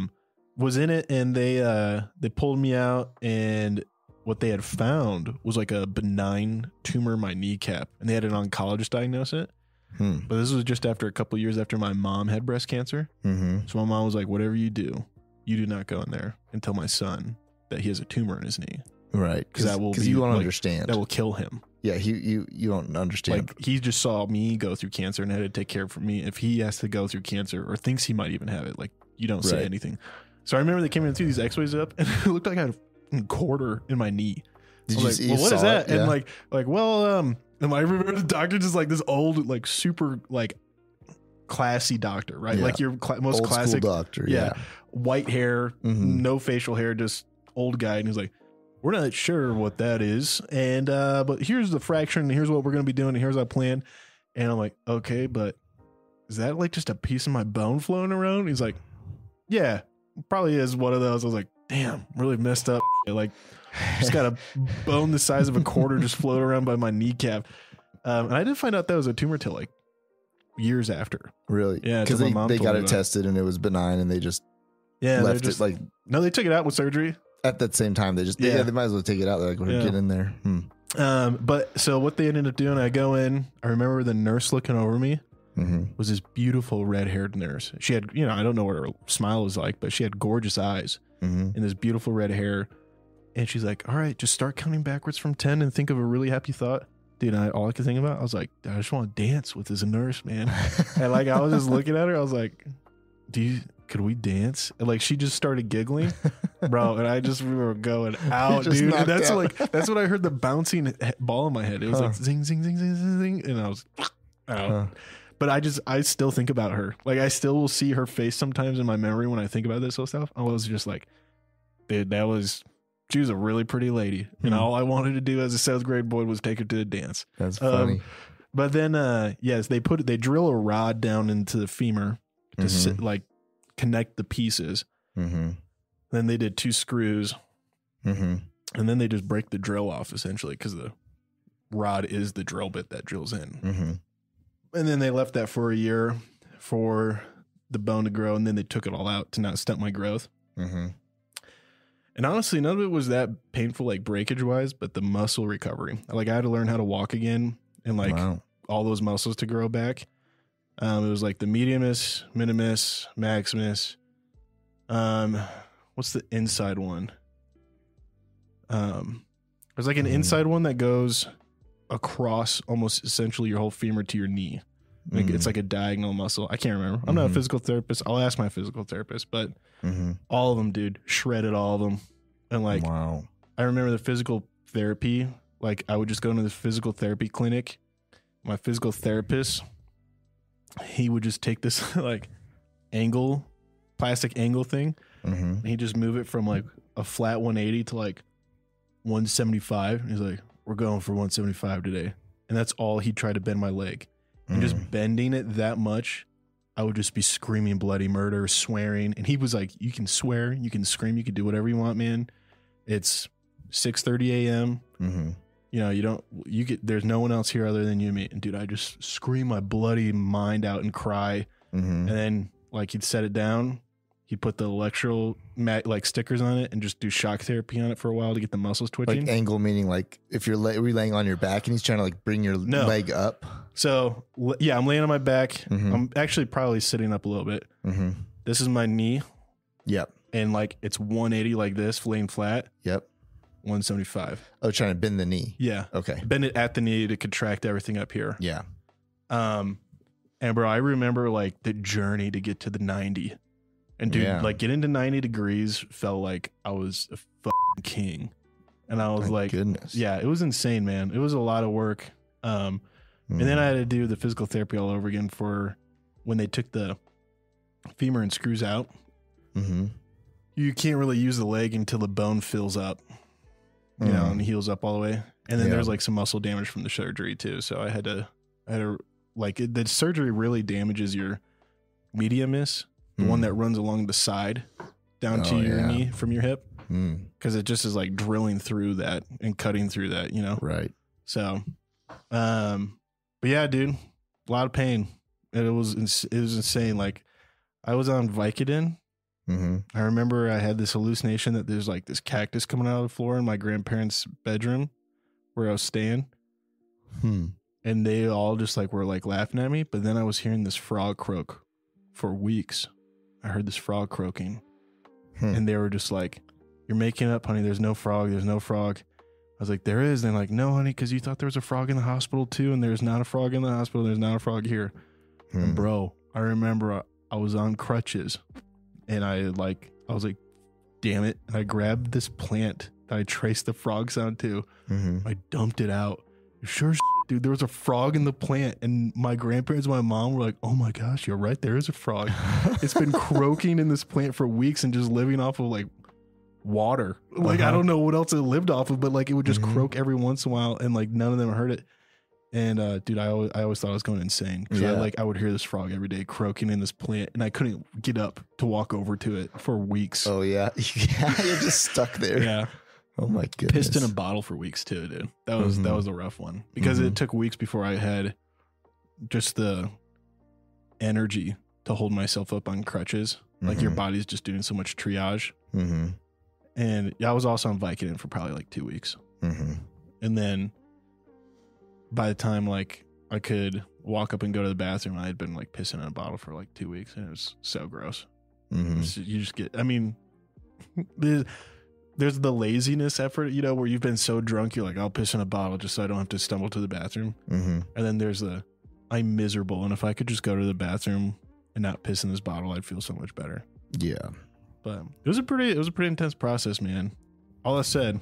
was in it, and they pulled me out, and what they had found was like a benign tumor in my kneecap, and they had an oncologist diagnose it. But this was just after a couple of years after my mom had breast cancer. So my mom was like, "Whatever you do not go in there and tell my son that he has a tumor in his knee." Right, because you won't understand. That will kill him. Yeah, you don't understand. Like he just saw me go through cancer and had to take care of me. If he has to go through cancer or thinks he might even have it, like you don't say anything. So I remember they came in through these X-rays up, and it looked like I had quarter in my knee. Did I was you like, see? well, what is that? Yeah. And and I remember the doctor just like this old, like super like classy doctor, right? Yeah. Like your most Old classic school doctor. yeah, Yeah. white hair, no facial hair, just old guy. And he's like, we're not sure what that is. And, but here's the fracture and here's what we're going to be doing. And here's our plan. And I'm like, okay, but is that like just a piece of my bone floating around? And he's like, yeah, probably is one of those. I was like, damn, really messed up. Like, just got a bone the size of a quarter just float around by my kneecap. And I didn't find out that was a tumor till like years after. Really? Yeah, because they got it tested and it was benign, and they just left it like. No, they took it out with surgery. At that same time, they might as well take it out. They're like, we're getting in there. But so what they ended up doing, I go in. I remember the nurse looking over me. Was this beautiful red-haired nurse. She had, I don't know what her smile was like, but she had gorgeous eyes and this beautiful red hair. And she's like, all right, just start counting backwards from 10 and think of a really happy thought. Dude, all I could think about, I was like, I just want to dance with this nurse, man. And like, I was just looking at her. I was like, could we dance? And like, she just started giggling, bro. And I just remember going out, dude. And that's out. That's when I heard the bouncing ball in my head. It was like zing, zing, zing, zing, zing, zing. And I was out. But I still think about her. Like, I still will see her face sometimes in my memory when I think about this whole stuff. I was just like, dude, she was a really pretty lady. And all I wanted to do as a 7th grade boy was take her to a dance. That's funny. But then, yes, they drill a rod down into the femur to connect the pieces. Then they did 2 screws. And then they just break the drill off, essentially, because the rod is the drill bit that drills in. And then they left that for a year for the bone to grow, and then they took it all out to not stunt my growth. And honestly, none of it was that painful, like breakage wise, but the muscle recovery. Like, I had to learn how to walk again and like all those muscles to grow back. It was like the medius, minimus, maximus. What's the inside one? There's like an inside one that goes across almost essentially your whole femur to your knee. Like it's like a diagonal muscle. I can't remember. I'm not a physical therapist. I'll ask my physical therapist, but all of them, dude, shredded all of them. And like, I remember the physical therapy. Like, I would just go into the physical therapy clinic. My physical therapist, he would just take this like plastic angle thing. And he'd just move it from like a flat 180 to like 175. And he's like, we're going for 175 today. And that's all he tried to bend my leg. And just bending it that much, I would just be screaming bloody murder, swearing. And he was like, you can swear, you can scream, you can do whatever you want, man. It's 6:30 a.m. There's no one else here other than you and me. And dude, I just scream my bloody mind out and cry. And then like, he'd set it down. He'd put the electrical like stickers on it and just do shock therapy on it for a while to get the muscles twitching. Like angle meaning like if you're laying on your back and he's trying to like bring your leg up. So yeah, I'm laying on my back. I'm actually probably sitting up a little bit. This is my knee. Yep. And like it's 180 like this, laying flat. Yep. 175. Oh, trying to bend the knee. Yeah. Okay. Bend it at the knee to contract everything up here. Yeah. And bro, I remember like the journey to get to the 90. And dude, like getting to 90 degrees felt like I was a fucking king. And I was like, goodness. Yeah, it was insane, man. It was a lot of work. And then I had to do the physical therapy all over again for when they took the femur and screws out. You can't really use the leg until the bone fills up, and heals up all the way. And then there's like some muscle damage from the surgery too. So I had to like the surgery really damages your medius, the one that runs along the side down to your knee from your hip. Cause it just is like drilling through that and cutting through that, Right. So, but yeah, dude, a lot of pain. And it was insane. Like I was on Vicodin. I remember I had this hallucination that there's like this cactus coming out of the floor in my grandparents' bedroom where I was staying. And they all just like were like laughing at me. But then I was hearing this frog croak for weeks. I heard this frog croaking and they were just like, you're making it up, honey. There's no frog. There's no frog. I was like, there is. And they're like, no, honey, because you thought there was a frog in the hospital too. And there's not a frog in the hospital. There's not a frog here. And bro, I remember I was on crutches and I was like, damn it. And I grabbed this plant that I traced the frog sound to. Mm-hmm. I dumped it out. Sure as dude, there was a frog in the plant, and my grandparents and my mom were like, oh my gosh, you're right, there is a frog. It's been croaking in this plant for weeks and just living off of like water. Like I don't know what else it lived off of, but like it would just croak every once in a while, and like none of them heard it. And dude, I always thought I was going insane because I would hear this frog every day croaking in this plant, and I couldn't get up to walk over to it for weeks. Oh yeah, you're just stuck there. Yeah. Oh my goodness. Pissed in a bottle for weeks too, dude. That was a rough one because it took weeks before I had just the energy to hold myself up on crutches. Like your body's just doing so much triage. And I was also on Vicodin for probably like 2 weeks. And then by the time like I could walk up and go to the bathroom, I had been like pissing in a bottle for like 2 weeks, and it was so gross. So you just get, I mean, there's the laziness effort, you know, where you've been so drunk, you're like, I'll piss in a bottle just so I don't have to stumble to the bathroom. And then there's I'm miserable, and if I could just go to the bathroom and not piss in this bottle, I'd feel so much better. Yeah. But it was a pretty intense process, man. All that said,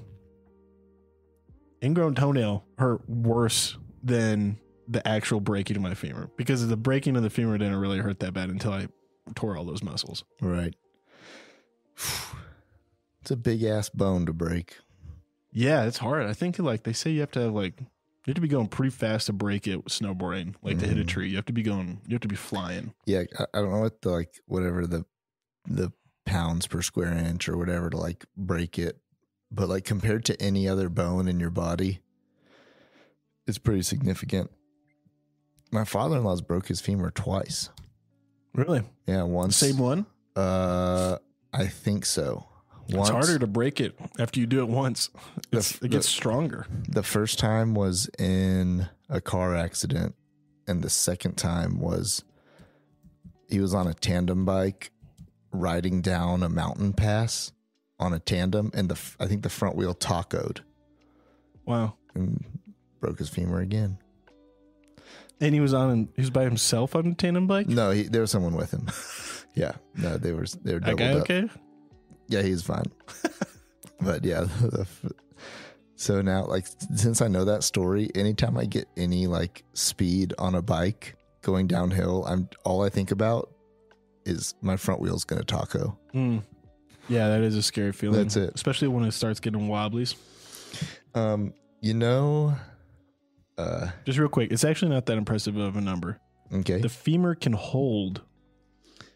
ingrown toenail hurt worse than the actual breaking of my femur, because the breaking of the femur didn't really hurt that bad until I tore all those muscles. Right. It's a big ass bone to break. Yeah, it's hard. I think like they say you have to be going pretty fast to break it with snowboarding, like to hit a tree. You have to be flying. Yeah, I don't know what the whatever the pounds per square inch or whatever to like break it, but like compared to any other bone in your body, it's pretty significant. My father-in-law's broke his femur twice. Really? Yeah, once. Same one? I think so. Once. It's harder to break it after you do it once. It gets stronger. The first time was in a car accident, and the second time was he was on a tandem bike riding down a mountain pass on a tandem, and I think the front wheel tacoed. Wow. And broke his femur again. And he was by himself on a tandem bike? No, there was someone with him. Yeah. No, they were doubled that guy up. Okay? Yeah, he's fine. But yeah, so now like since I know that story, anytime I get any like speed on a bike going downhill, all I think about is my front wheel's gonna taco. Yeah, that is a scary feeling. That's it. Especially when it starts getting wobblies. You know, just real quick, it's actually not that impressive of a number. Okay. The femur can hold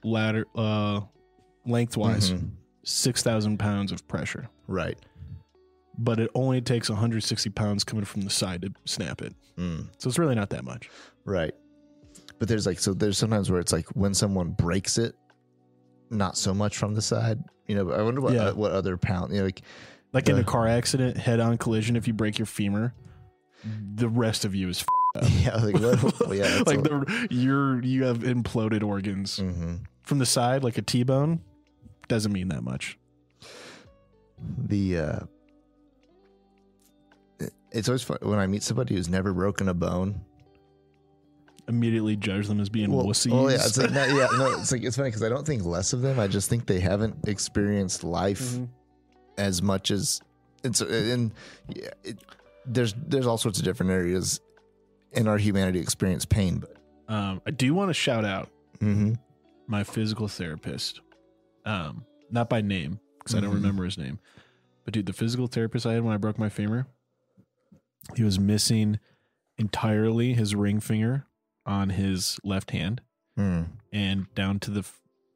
lengthwise 6,000 pounds of pressure. Right. But it only takes 160 pounds coming from the side to snap it. So it's really not that much. Right. But there's sometimes where it's like when someone breaks it, not so much from the side. You know, I wonder what other pound, you know, like in a car accident, head-on collision, if you break your femur, the rest of you is up. Yeah, like you have imploded organs. From the side, like a T-bone, doesn't mean that much. It's always fun when I meet somebody who's never broken a bone. Immediately judge them as being wussies. Oh yeah, it's like it's funny because I don't think less of them. I just think they haven't experienced life as much as there's all sorts of different areas in our humanity experience pain. But I do want to shout out my physical therapist, not by name because I don't remember his name, but dude, the physical therapist I had when I broke my femur, he was missing entirely his ring finger on his left hand and down to the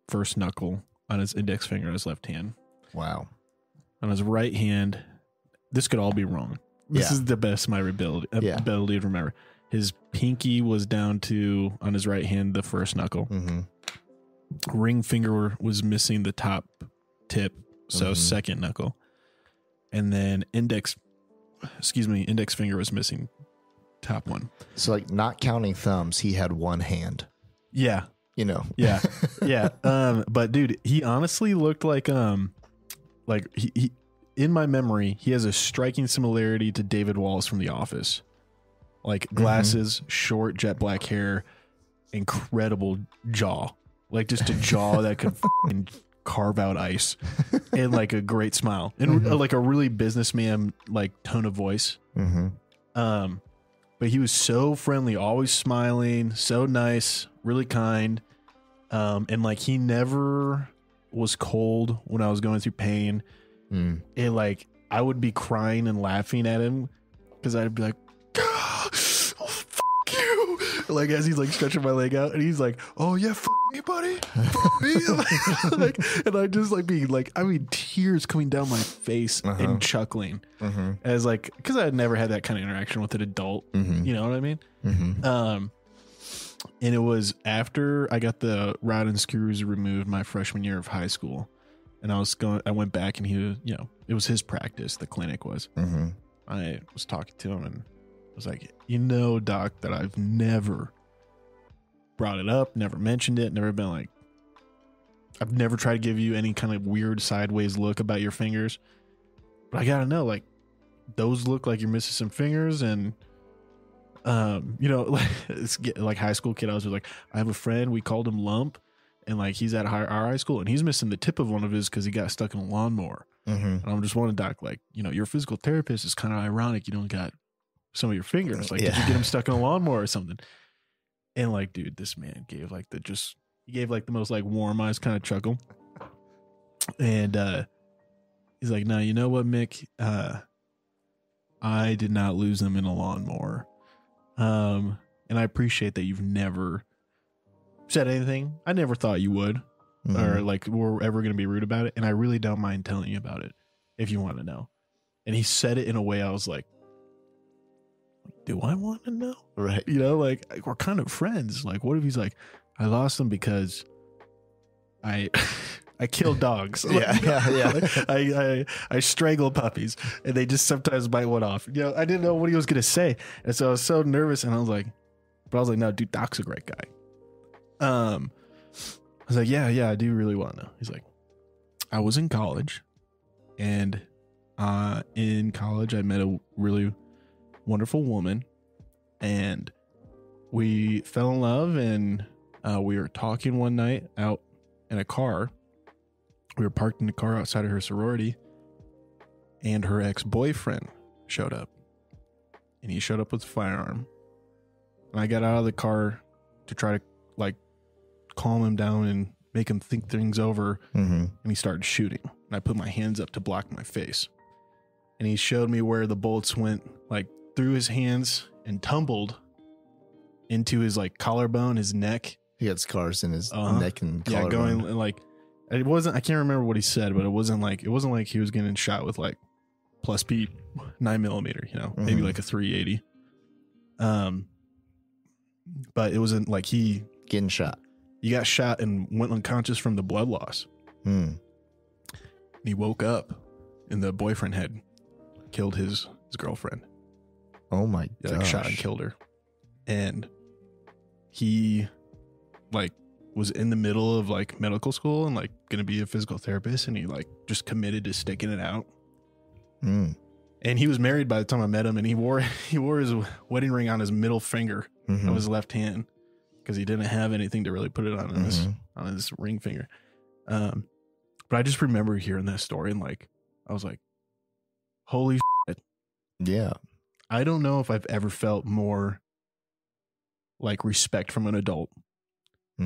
first knuckle on his index finger on his left hand. Wow. On his right hand, this could all be wrong. This is the best my ability to remember. His pinky was down to, on his right hand, the first knuckle. Ring finger was missing the top tip, so second knuckle. And then index finger was missing top one. So like not counting thumbs, he had one hand. Yeah. You know. Yeah. Yeah. But dude, he honestly looked like he in my memory, he has a striking similarity to David Wallace from The Office. Like glasses, short jet black hair, incredible jaw. Like just a jaw that could carve out ice and like a great smile and like a really businessman like tone of voice. But he was so friendly, always smiling, so nice, really kind. And like he never was cold when I was going through pain. And like I would be crying and laughing at him because I'd be like, oh, fuck you. Like as he's like stretching my leg out and he's like, oh yeah, fuck me, buddy. Fuck me. Like, and I just like being like, I mean, tears coming down my face and chuckling as like, because I had never had that kind of interaction with an adult. You know what I mean? And it was after I got the rod and screws removed my freshman year of high school. And I went back and he was, you know, it was his practice. The clinic was, I was talking to him and I was like, you know, doc, that I've never brought it up, never mentioned it, never been like, I've never tried to give you any kind of weird sideways look about your fingers, but I gotta know, like, those look like you're missing some fingers. And you know, like high school kid, I was like, I have a friend, we called him Lump, and like he's at our high school and he's missing the tip of one of his because he got stuck in a lawnmower. And I'm just wondering, doc, like, you know, your physical therapist is kind of ironic you don't got some of your fingers, like, did you get him stuck in a lawnmower or something? And like, dude, this man gave like he gave like the most like warm eyes kind of chuckle. And he's like, no, you know what, Mick, I did not lose them in a lawnmower. And I appreciate that you've never said anything. I never thought you would, or like we're ever going to be rude about it. And I really don't mind telling you about it if you want to know. And he said it in a way I was like, do I want to know? Right. You know, like we're kind of friends. Like, what if he's like, I lost them because I kill dogs. I strangle puppies and they just sometimes bite one off. You know, I didn't know what he was going to say. And so I was so nervous and I was like, no, dude, Doc's a great guy. I was like, yeah, I do really want to know. He's like, I was in college and in college I met a really wonderful woman and we fell in love and we were talking one night out in a car. We were parked in the car outside of her sorority and her ex-boyfriend showed up and he showed up with a firearm and I got out of the car to try to like calm him down and make him think things over. And he started shooting and I put my hands up to block my face and he showed me where the bullets went like through his hands and tumbled into his like collarbone, his neck. He had scars in his neck and collarbone. Yeah, going like it wasn't. I can't remember what he said, but it wasn't like he was getting shot with like plus P 9mm. You know, maybe like a 380. But it wasn't like he getting shot. He got shot and went unconscious from the blood loss. And he woke up, and the boyfriend had killed his girlfriend. Oh my god! Like shot and killed her, and he like was in the middle of like medical school and like gonna be a physical therapist, and he like just committed to sticking it out. And he was married by the time I met him, and he wore his wedding ring on his middle finger of his left hand because he didn't have anything to really put it on his ring finger. But I just remember hearing that story and like I was like, holy shit. Yeah. I don't know if I've ever felt more like respect from an adult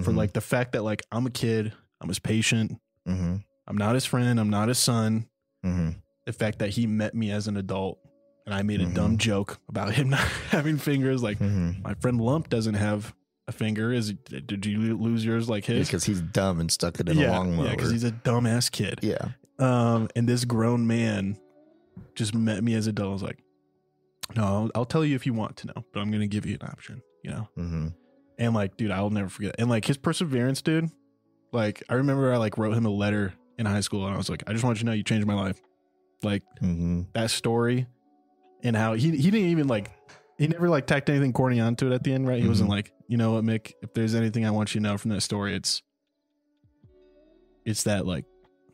for like the fact that like I'm a kid, I'm his patient, I'm not his friend, I'm not his son. The fact that he met me as an adult and I made a dumb joke about him not having fingers, like my friend Lump doesn't have a finger. Did you lose yours like his? Because he's dumb and stuck it in a lawnmower. Yeah, because he's a dumbass kid. Yeah. And this grown man just met me as an adult. I was like, no, I'll tell you if you want to know, but I'm going to give you an option, you know? And like, dude, I'll never forget. And like his perseverance, dude, like I remember I like wrote him a letter in high school and I was like, I just want you to know you changed my life. Like that story and how he didn't even like, he never like tacked anything corny onto it at the end, right? He wasn't like, you know what, Mick, if there's anything I want you to know from that story, it's that like,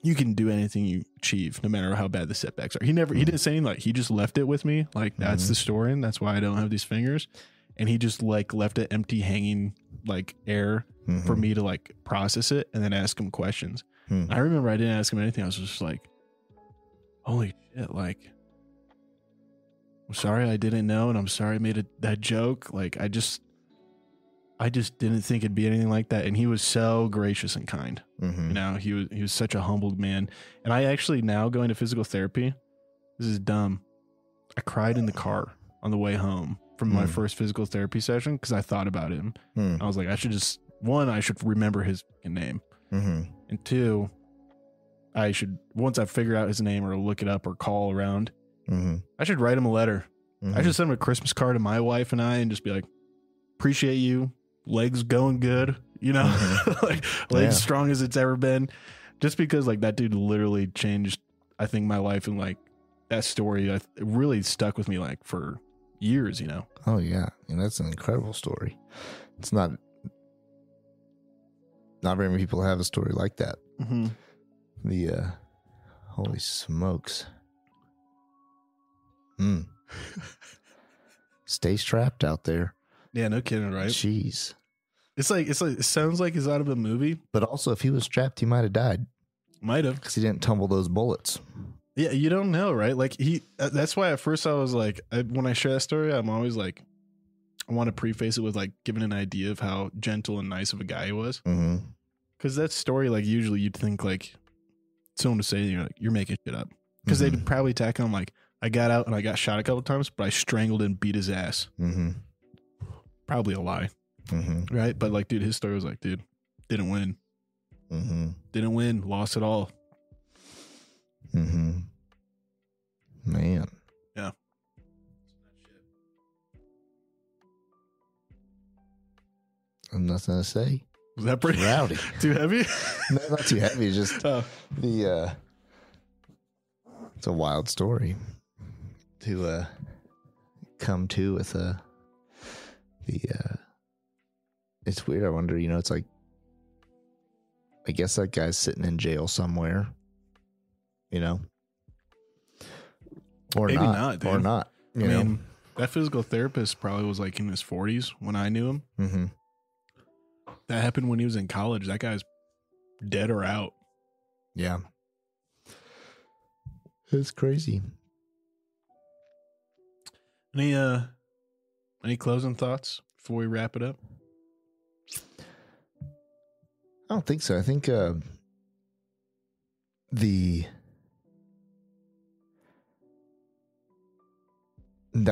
you can do anything you achieve no matter how bad the setbacks are. He didn't say anything, like he just left it with me. Like that's the story and that's why I don't have these fingers. And he just like left it empty hanging like air for me to like process it and then ask him questions. I remember I didn't ask him anything. I was just like, holy shit, like, I'm sorry I didn't know, and I'm sorry I made that joke. Like, I just didn't think it'd be anything like that. And he was so gracious and kind. Mm-hmm. You know, he was such a humbled man. And I actually, now going to physical therapy, this is dumb, I cried in the car on the way home from my first physical therapy session because I thought about him. I was like, I should remember his name. And 2, I should, once I figure out his name or look it up or call around, I should write him a letter. I should send him a Christmas card to my wife and I and just be like, appreciate you. Legs going good, you know, like legs strong as it's ever been. Just because like that dude literally changed, I think, my life, and like that story it really stuck with me like for years, you know. Oh yeah, and that's an incredible story. It's not very many people have a story like that. The holy smokes. Stay strapped out there. Yeah, no kidding, right? Jeez. It's like it sounds like it's out of a movie. But also, if he was strapped, he might have died. Might have, because he didn't tumble those bullets. Yeah, you don't know, right? Like that's why at first I was like, when I share that story, I'm always like, I want to preface it with like giving an idea of how gentle and nice of a guy he was. Because that story, like usually you'd think like someone would say, you're making shit up, because they'd probably tack on like, I got out and I got shot a couple times, but I strangled and beat his ass. Probably a lie. Right? But like, dude, his story was like, dude, didn't win. Didn't win, lost it all. Man. Yeah. I'm nothing to say. Was that pretty rowdy? Too heavy? No, not too heavy. It's just it's a wild story to come to with it's weird. I wonder, it's like, I guess that guy's sitting in jail somewhere, or maybe not, dude. Or not. I mean, that physical therapist probably was like in his 40s when I knew him. That happened when he was in college. That guy's dead or out. Yeah. It's crazy. Any closing thoughts before we wrap it up? I don't think so. I think that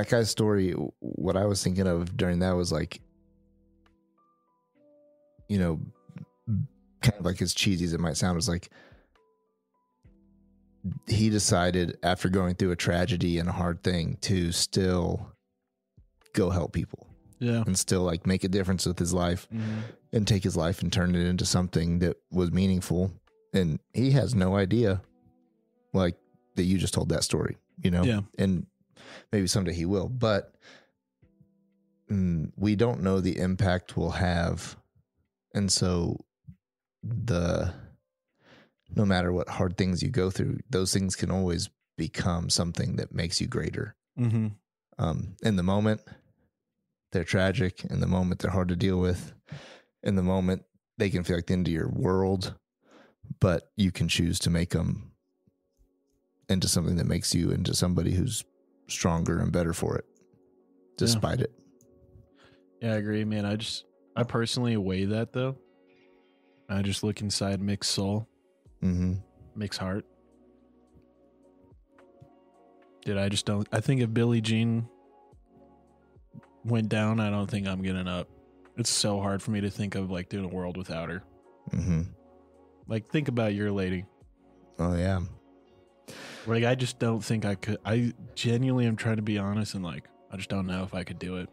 guy's story, what I was thinking of during that was like, kind of like as cheesy as it might sound, was like he decided after going through a tragedy and a hard thing to still go help people. Yeah. And still like make a difference with his life and take his life and turn it into something that was meaningful. And he has no idea like that you just told that story, Yeah. And maybe someday he will, but we don't know the impact we'll have. And so no matter what hard things you go through, those things can always become something that makes you greater. In the moment, they're tragic. In the moment, they're hard to deal with. In the moment, they can feel like the end of your world, but you can choose to make them into something that makes you into somebody who's stronger and better for it, despite it. Yeah, I agree, man. I personally weigh that though. I just look inside Mick's soul, Mick's heart. Dude, I just don't. I think if Billie Jean went down, I don't think I'm getting up. It's so hard for me to think of like doing a world without her. Like, think about your lady. Oh yeah. Like, I just don't think I could. I genuinely am trying to be honest, and like, I just don't know if I could do it.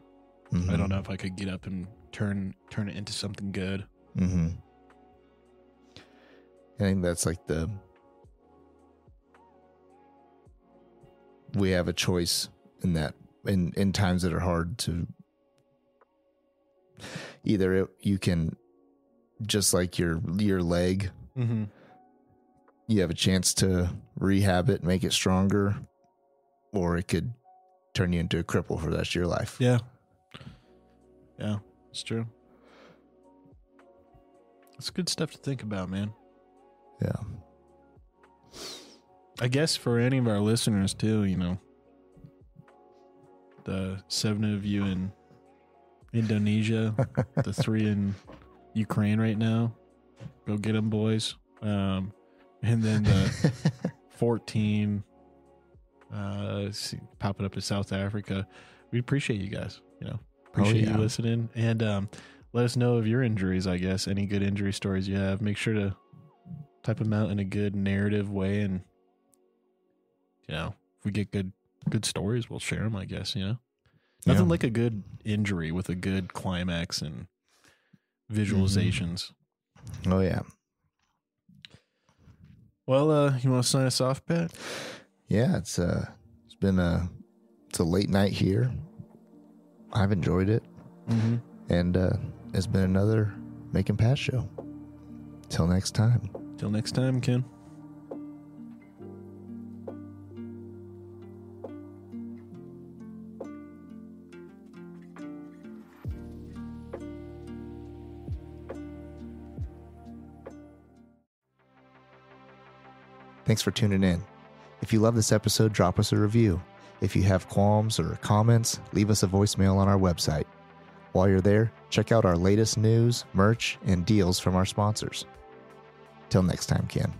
I don't know if I could get up and turn it into something good. I think that's like we have a choice in that in times that are hard to either you can, just like your leg, you have a chance to rehab it, make it stronger, or it could turn you into a cripple for the rest of your life. Yeah. Yeah, it's true. It's good stuff to think about, man. Yeah. I guess for any of our listeners too, you know, the 7 of you in Indonesia, the 3 in Ukraine right now, go get them, boys. And then the 14 popping up in South Africa. We appreciate you guys, you know, appreciate you listening, and let us know of your injuries. I guess any good injury stories you have, make sure to type them out in a good narrative way, and you know, if we get good stories, we'll share them. I guess, you know, nothing like a good injury with a good climax and visualizations. Oh yeah. Well, you want to sign us off, Pat? Yeah, it's been a late night here. I've enjoyed it, and it's been another Mick and Pat show. Till next time. Till next time, Ken. Thanks for tuning in. If you love this episode, drop us a review. If you have qualms or comments, leave us a voicemail on our website. While you're there, check out our latest news, merch, and deals from our sponsors. Till next time, Ken.